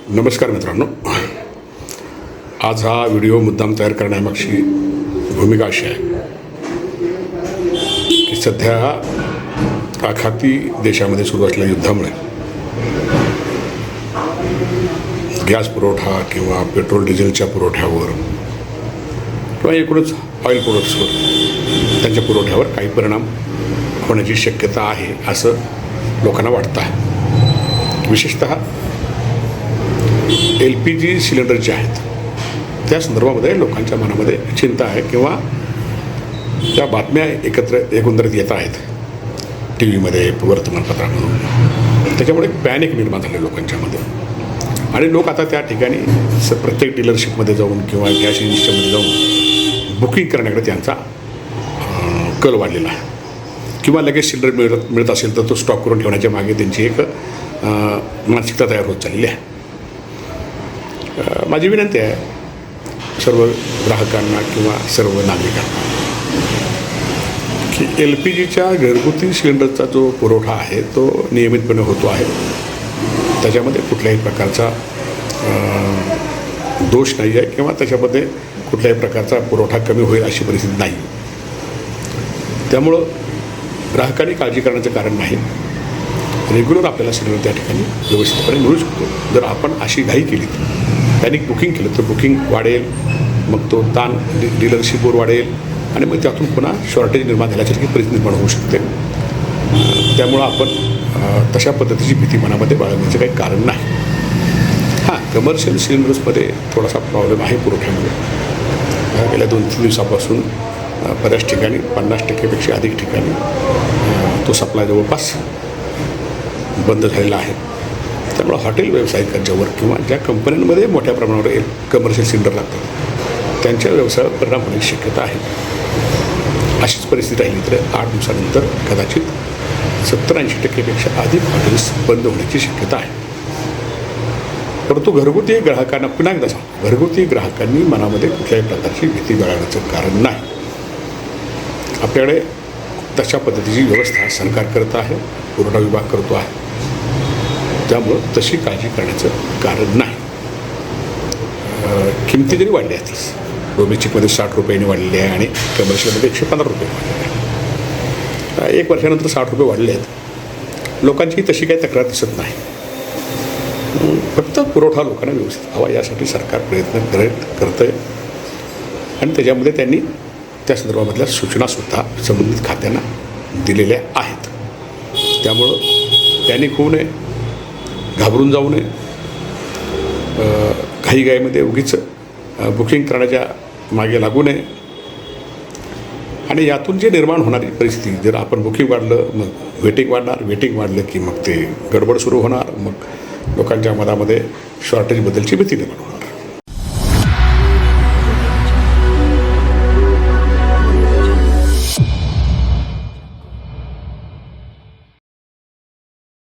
नमस्कार मित्रांनो, आज हा व्हिडिओ मुद्दाम तयार करण्यामागची भूमिका अशी आहे की सध्या आखाती देशामध्ये सुरू असलेल्या युद्धामुळे गॅस पुरवठा किंवा पेट्रोल डिझेलच्या पुरवठ्यावर किंवा एकूणच ऑइल प्रोडक्ट्सवर त्यांच्या पुरवठ्यावर काही परिणाम होण्याची शक्यता आहे असं लोकांना वाटतं आहे. विशेषतः LPG सिलेंडर जे आहेत त्या संदर्भामध्ये लोकांच्या मनामध्ये चिंता आहे किंवा त्या बातम्या एकंदरीत येत आहेत टी व्हीमध्ये, वर्तमानपत्रामधून. त्याच्यामुळे पॅनिक निर्माण झाले लोकांच्यामध्ये आणि लोक आता त्या ठिकाणी प्रत्येक डीलरशिपमध्ये जाऊन किंवा गॅस एजन्सीमध्ये जाऊन बुकिंग करण्याकडे त्यांचा कल वाढलेला आहे किंवा लगेच सिलेंडर मिळत असेल तर तो स्टॉक करून ठेवण्याच्या मागे त्यांची एक मानसिकता तयार होत चाललेली आहे. माझी विनंती आहे सर्व ग्राहकांना किंवा सर्व नागरिकांना की LPGच्या घरगुती सिलेंडरचा जो पुरवठा आहे तो नियमितपणे होतो आहे. त्याच्यामध्ये कुठल्याही प्रकारचा दोष नाही आहे किंवा त्याच्यामध्ये कुठल्याही प्रकारचा पुरवठा कमी होईल अशी परिस्थिती नाही. त्यामुळं ग्राहकांनी काळजी करण्याचं कारण नाही. रेग्युलर आपल्याला सिलेंडर त्या ठिकाणी व्यवस्थितपणे मिळू शकतो. जर आपण अशी घाई केली, पॅनिक बुकिंग केलं तर बुकिंग वाढेल, मग तो ताण डीलरशिपवर वाढेल आणि मग त्यातून पुन्हा शॉर्टेज निर्माण झाल्यासारखी परिस्थिती निर्माण होऊ शकते. त्यामुळं आपण तशा पद्धतीची भीती मनामध्ये बाळगण्याचं काही कारण नाही. हां, कमर्शियल सिलेंडर्समध्ये थोडासा प्रॉब्लेम आहे पुरवठ्यामध्ये. गेल्या 2-3 दिवसापासून बऱ्याच ठिकाणी 50% अधिक ठिकाणी तो सप्लाय जवळपास बंद झालेला आहे. त्यामुळे हॉटेल व्यावसायिकांच्यावर किंवा ज्या कंपन्यांमध्ये मोठ्या प्रमाणावर कमर्शियल सिलेंडर लागतात त्यांच्या व्यवसायावर परिणाम होण्याची शक्यता आहे. अशीच परिस्थिती राहिली तर 8 दिवसानंतर कदाचित 70-80% अधिक हॉटेल्स बंद होण्याची शक्यता आहे. परंतु घरगुती ग्राहकांना पुन्हा एकदा सांगतो, घरगुती ग्राहकांनी मनामध्ये कुठल्याही प्रकारची भीती बाळगण्याचं कारण नाही. आपल्याकडे तशा पद्धतीची व्यवस्था सरकार करत आहे, पुरवठा विभाग करतो आहे. त्यामुळं तशी काळजी करण्याचं कारण नाही. किमती जरी वाढल्या असतील, डोमेस्टिकमध्ये 60 रुपयांनी वाढलेली आहे आणि कमर्शियलमध्ये 115 रुपये वाढलेले आहे. 1 वर्षानंतर 60 रुपये वाढले आहेत. लोकांची तशी काही तक्रार दिसत नाही. फक्त पुरवठा लोकांना व्यवस्थित व्हावा यासाठी सरकार प्रयत्न करतं आहे आणि त्याच्यामध्ये त्यांनी त्या संदर्भामधल्या सूचनासुद्धा संबंधित खात्यांना दिलेल्या आहेत. त्यामुळं पॅनिक होऊ नये, घाबरून जाऊ नये, घाईघाईमध्ये उगीच बुकिंग करण्याच्या मागे लागू नये आणि यातून जे निर्माण होणारी परिस्थिती, जर आपण बुकिंग वाढलं मग वेटिंग वाढणार, वेटिंग वाढलं की मग ते गडबड सुरू होणार, मग लोकांच्या मनामध्ये शॉर्टेजबद्दलची भीती निर्माण होणार.